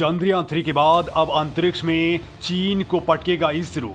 चंद्रयान 3 के बाद अब अंतरिक्ष में चीन को पटकेगा इसरो।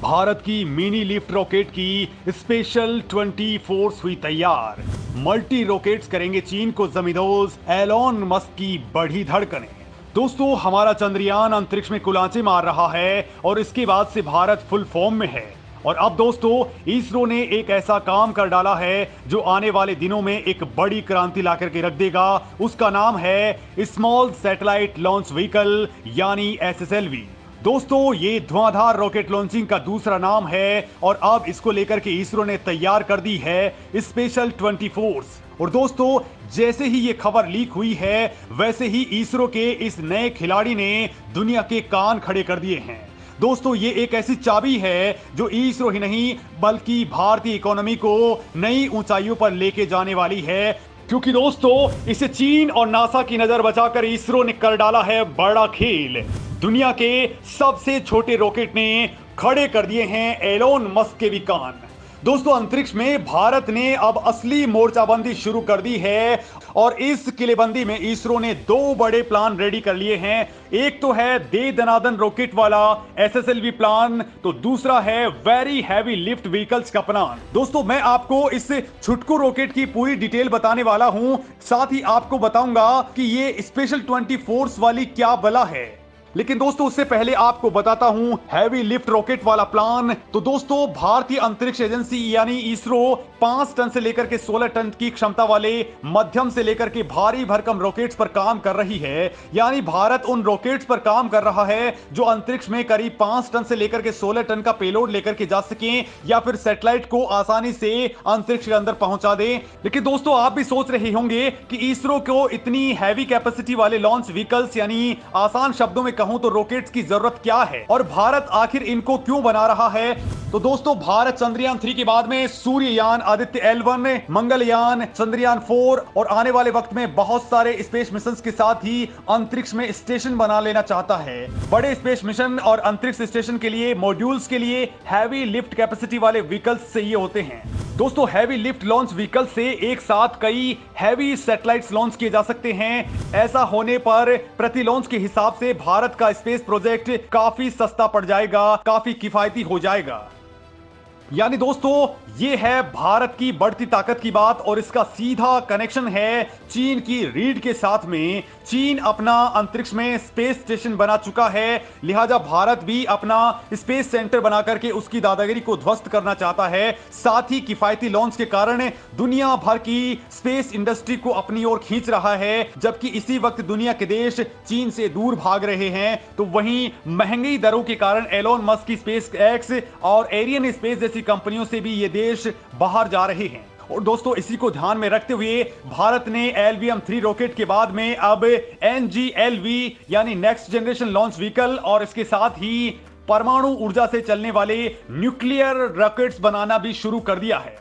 भारत की मिनी लिफ्ट रॉकेट की स्पेशल 24 हुई तैयार। मल्टी रॉकेट्स करेंगे चीन को जमींदोज। एलोन मस्क की बढ़ी धड़कनें। दोस्तों, हमारा चंद्रयान अंतरिक्ष में कुलांचे मार रहा है और इसके बाद से भारत फुल फॉर्म में है। और अब दोस्तों, इसरो ने एक ऐसा काम कर डाला है जो आने वाले दिनों में एक बड़ी क्रांति ला करके रख देगा। उसका नाम है स्मॉल सैटेलाइट लॉन्च व्हीकल यानी SSLV। दोस्तों, ये धुआंधार रॉकेट लॉन्चिंग का दूसरा नाम है और अब इसको लेकर के इसरो ने तैयार कर दी है स्पेशल 24। और दोस्तों, जैसे ही ये खबर लीक हुई है वैसे ही इसरो के इस नए खिलाड़ी ने दुनिया के कान खड़े कर दिए हैं। दोस्तों, ये एक ऐसी चाबी है जो इसरो ही नहीं बल्कि भारतीय इकोनॉमी को नई ऊंचाइयों पर लेके जाने वाली है। क्योंकि दोस्तों, इसे चीन और नासा की नजर बचाकर इसरो ने कर डाला है बड़ा खेल। दुनिया के सबसे छोटे रॉकेट ने खड़े कर दिए हैं एलोन मस्क के भी कान। दोस्तों, अंतरिक्ष में भारत ने अब असली मोर्चाबंदी शुरू कर दी है और इस किलेबंदी में इसरो ने दो बड़े प्लान रेडी कर लिए हैं। एक तो है दे दनादन रॉकेट वाला SSLV प्लान, तो दूसरा है वेरी हैवी लिफ्ट व्हीकल्स का प्लान। दोस्तों, मैं आपको इस छुटकू रॉकेट की पूरी डिटेल बताने वाला हूं। साथ ही आपको बताऊंगा कि ये स्पेशल 24 वाली क्या बला है। लेकिन दोस्तों, उससे पहले आपको बताता हूं हैवी लिफ्ट रॉकेट वाला प्लान। तो दोस्तों, भारतीय अंतरिक्ष एजेंसी यानी इसरो 5 टन से लेकर के 16 टन की क्षमता वाले मध्यम से लेकर के भारी भरकम रॉकेट्स पर काम कर रही है। यानी भारत उन रॉकेट्स पर काम कर रहा है जो अंतरिक्ष में करीब 5 टन से लेकर के 16 टन का पेलोड लेकर के जा सके या फिर सैटेलाइट को आसानी से अंतरिक्ष के अंदर पहुंचा दे। लेकिन दोस्तों, आप भी सोच रहे होंगे कि इसरो को इतनी हैवी कैपेसिटी वाले लॉन्च व्हीकल्स यानी आसान शब्दों में कहूं तो रॉकेट्स की जरूरत क्या है और भारत आखिर इनको क्यों बना रहा है। तो दोस्तों, भारत चंद्रयान 3 के बाद में सूर्ययान, आदित्य L1, मंगलयान, चंद्रयान 4 और आने वाले वक्त में बहुत सारे स्पेस मिशन के साथ ही अंतरिक्ष में स्टेशन बना लेना चाहता है। बड़े स्पेस मिशन और अंतरिक्ष स्टेशन के लिए मॉड्यूल्स के लिए हैवी लिफ्ट कैपेसिटी वाले व्हीकल्स चाहिए होते हैं। दोस्तों, हैवी लिफ्ट लॉन्च व्हीकल से एक साथ कई हैवी सैटेलाइट्स लॉन्च किए जा सकते हैं। ऐसा होने पर प्रति लॉन्च के हिसाब से भारत का स्पेस प्रोजेक्ट काफी सस्ता पड़ जाएगा, काफी किफायती हो जाएगा। यानी दोस्तों, ये है भारत की बढ़ती ताकत की बात और इसका सीधा कनेक्शन है चीन की रीढ़ के साथ में। चीन अपना अंतरिक्ष में स्पेस स्टेशन बना चुका है, लिहाजा भारत भी अपना स्पेस सेंटर बना करके उसकी दादागिरी को ध्वस्त करना चाहता है। साथ ही किफायती लॉन्च के कारण दुनिया भर की स्पेस इंडस्ट्री को अपनी ओर खींच रहा है, जबकि इसी वक्त दुनिया के देश चीन से दूर भाग रहे हैं। तो वहीं महंगी दरों के कारण एलोन मस्क की SpaceX और एरियन स्पेस जैसी कंपनियों से भी ये देश बाहर जा रहे हैं। और दोस्तों, इसी को ध्यान में रखते हुए भारत ने LVM-3 रॉकेट के बाद में अब NGLV यानी नेक्स्ट जनरेशन लॉन्च व्हीकल और इसके साथ ही परमाणु ऊर्जा से चलने वाले न्यूक्लियर रॉकेट्स बनाना भी शुरू कर दिया है।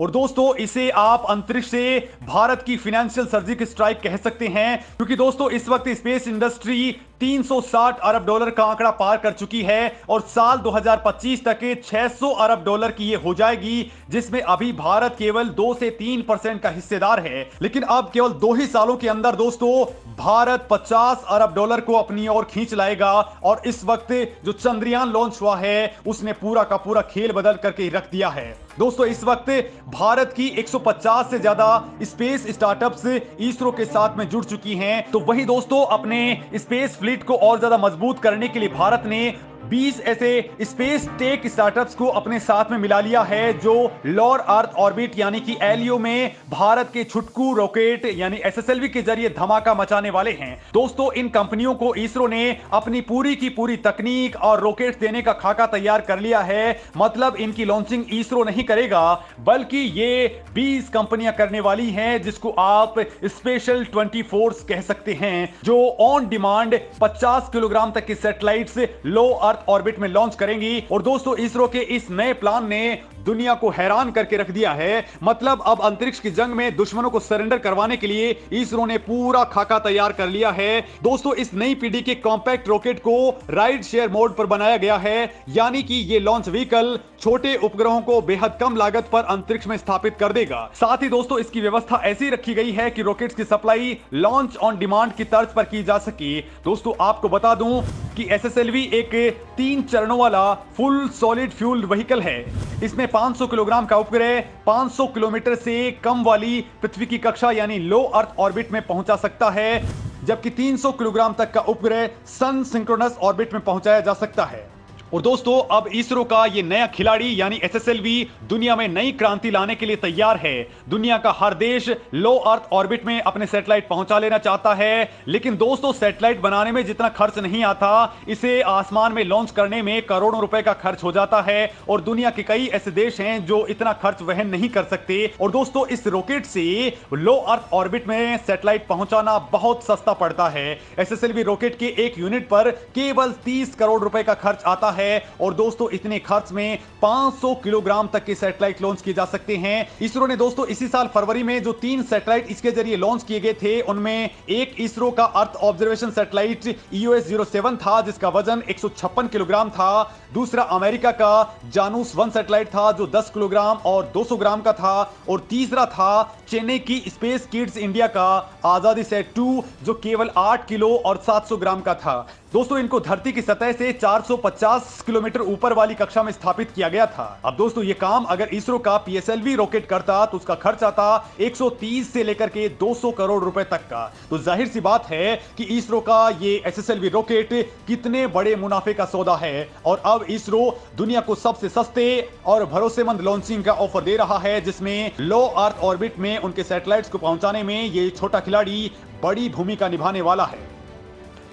और दोस्तों, इसे आप अंतरिक्ष से भारत की फाइनेंशियल सर्जिकल स्ट्राइक कह सकते हैं, क्योंकि दोस्तों इस वक्त स्पेस इंडस्ट्री 360 अरब डॉलर का आंकड़ा पार कर चुकी है और साल 2025 तक 600 अरब डॉलर की ये हो जाएगी, जिसमें अभी भारत केवल 2 से 3% का हिस्सेदार है। लेकिन अब केवल 2 ही सालों के अंदर दोस्तों भारत 50 अरब डॉलर को अपनी ओर खींच लाएगा। और इस वक्त जो चंद्रयान लॉन्च हुआ है उसने पूरा का पूरा खेल बदल करके रख दिया है। दोस्तों, इस वक्त भारत की 150 से ज्यादा स्पेस स्टार्टअप्स इसरो के साथ में जुड़ चुकी हैं। तो वही दोस्तों, अपने स्पेस फ्लीट को और ज्यादा मजबूत करने के लिए भारत ने 20 ऐसे स्पेस टेक स्टार्टअप्स को अपने साथ में मिला लिया है जो लो अर्थ ऑर्बिट यानी कि LEO में भारत के छुटकू रॉकेट यानी SSLV के जरिए धमाका मचाने वाले हैं। दोस्तों, इन कंपनियों को इसरो ने अपनी पूरी की पूरी तकनीक और रॉकेट देने का खाका तैयार कर लिया है। मतलब इनकी लॉन्चिंग इसरो नहीं करेगा बल्कि ये 20 कंपनियां करने वाली हैं, जिसको आप स्पेशल 24 कह सकते हैं, जो ऑन डिमांड 50 किलोग्राम तक की सैटेलाइट्स लो अर्थ अर्थ ऑर्बिट में लॉन्च करेंगी। और दोस्तों इसरो के इस नए प्लान ने दुनिया को हैरान करके रख दिया है। मतलब अब अंतरिक्ष की जंग में दुश्मनों को सरेंडर करवाने के लिए इसरो ने पूरा खाका तैयार कर लिया है। दोस्तों इस नई पीढ़ी के कॉम्पैक्ट रॉकेट को राइड शेयर मोड पर बनाया गया है, यानी कि ये लॉन्च व्हीकल छोटे उपग्रहों को बेहद कम लागत पर अंतरिक्ष में स्थापित कर देगा। साथ ही दोस्तों इसकी व्यवस्था ऐसी रखी गई है कि रॉकेट्स की सप्लाई लॉन्च ऑन डिमांड की तर्ज पर की जा सके। दोस्तों आपको बता दूं कि SSLV एक 3 चरणों वाला फुल सॉलिड फ्यूल व्हीकल है। इसमें 500 किलोग्राम का उपग्रह 500 किलोमीटर से कम वाली पृथ्वी की कक्षा यानी लो अर्थ ऑर्बिट में पहुंचा सकता है, जबकि 300 किलोग्राम तक का उपग्रह सन सिंक्रोनस ऑर्बिट में पहुंचाया जा सकता है। और दोस्तों अब इसरो का ये नया खिलाड़ी यानी SSLV दुनिया में नई क्रांति लाने के लिए तैयार है। दुनिया का हर देश लो अर्थ ऑर्बिट में अपने सैटेलाइट पहुंचा लेना चाहता है, लेकिन दोस्तों सैटेलाइट बनाने में जितना खर्च नहीं आता, इसे आसमान में लॉन्च करने में करोड़ों रुपए का खर्च हो जाता है। और दुनिया के कई ऐसे देश हैं जो इतना खर्च वहन नहीं कर सकते। और दोस्तों इस रॉकेट से लो अर्थ ऑर्बिट में सैटेलाइट पहुंचाना बहुत सस्ता पड़ता है। SSLV रॉकेट के एक यूनिट पर केवल 30 करोड़ रुपए का खर्च आता है। और दोस्तों इतने खर्च में 500 किलोग्राम तक के सैटेलाइट लॉन्च किए जा सकते हैं। इसरो ने दोस्तों इसी साल फरवरी में जो 3 सैटेलाइट इसके जरिए लॉन्च किए गए थे, उनमें एक इसरो का अर्थ ऑब्जर्वेशन सैटेलाइट EOS-07 था जिसका वजन 156 किलोग्राम था। दूसरा अमेरिका का जानूस 1 सैटेलाइट था जो 10 किलोग्राम और 200 ग्राम का था। और तीसरा था चेन्नई की स्पेस किड्स इंडिया का आजादी सेट 2 जो केवल 8 किलो और 700 ग्राम का था। दोस्तों इनको धरती की सतह से 450 किलोमीटर ऊपर वाली कक्षा में स्थापित किया गया था। अब दोस्तों ये काम अगर इसरो का PSLV रॉकेट करता तो उसका खर्च आता 130 से लेकर के 200 करोड़ रुपए तक का। तो जाहिर सी बात है कि इसरो का ये SSLV रॉकेट कितने बड़े मुनाफे का सौदा है। और अब इसरो दुनिया को सबसे सस्ते और भरोसेमंद लॉन्चिंग का ऑफर दे रहा है, जिसमें लो अर्थ ऑर्बिट में उनके सैटेलाइट्स को पहुंचाने में ये छोटा खिलाड़ी बड़ी भूमिका निभाने वाला है।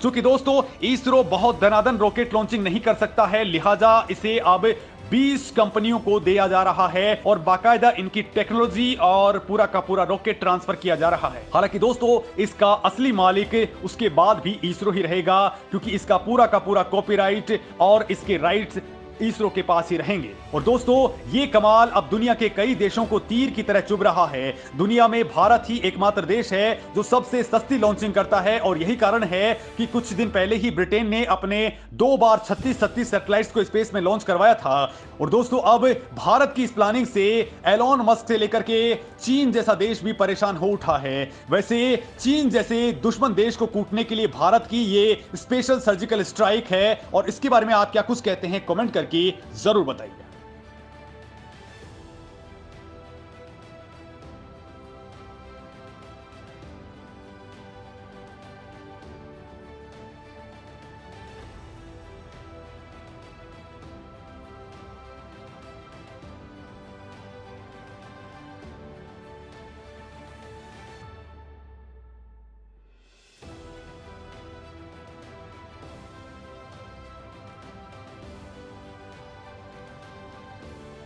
चूंकि दोस्तों इसरो बहुत धनाधन रॉकेट लॉन्चिंग नहीं कर सकता है, लिहाजा इसे अब 20 कंपनियों को दिया जा रहा है और बाकायदा इनकी टेक्नोलॉजी और पूरा का पूरा रॉकेट ट्रांसफर किया जा रहा है। हालांकि दोस्तों इसका असली मालिक उसके बाद भी इसरो ही रहेगा, क्योंकि इसका पूरा का पूरा कॉपीराइट और इसके राइट्स इसरो के पास ही रहेंगे। और दोस्तों ये कमाल अब दुनिया के कई देशों को तीर की तरह चुभ रहा है। दुनिया में भारत ही एकमात्र देश है जो सबसे सस्ती लॉन्चिंग करता है। और यही कारण है कि कुछ दिन पहले ही ब्रिटेन ने अपने 2 बार 36 सैटेलाइट्स को स्पेस में लॉन्च करवाया था। और दोस्तों अब भारत की इस प्लानिंग से एलोन मस्क से लेकर के चीन जैसा देश भी परेशान हो उठा है। वैसे चीन जैसे दुश्मन देश को कूटने के लिए भारत की ये स्पेशल सर्जिकल स्ट्राइक है। और इसके बारे में आप क्या कुछ कहते हैं, कमेंट करके जरूर बताइए।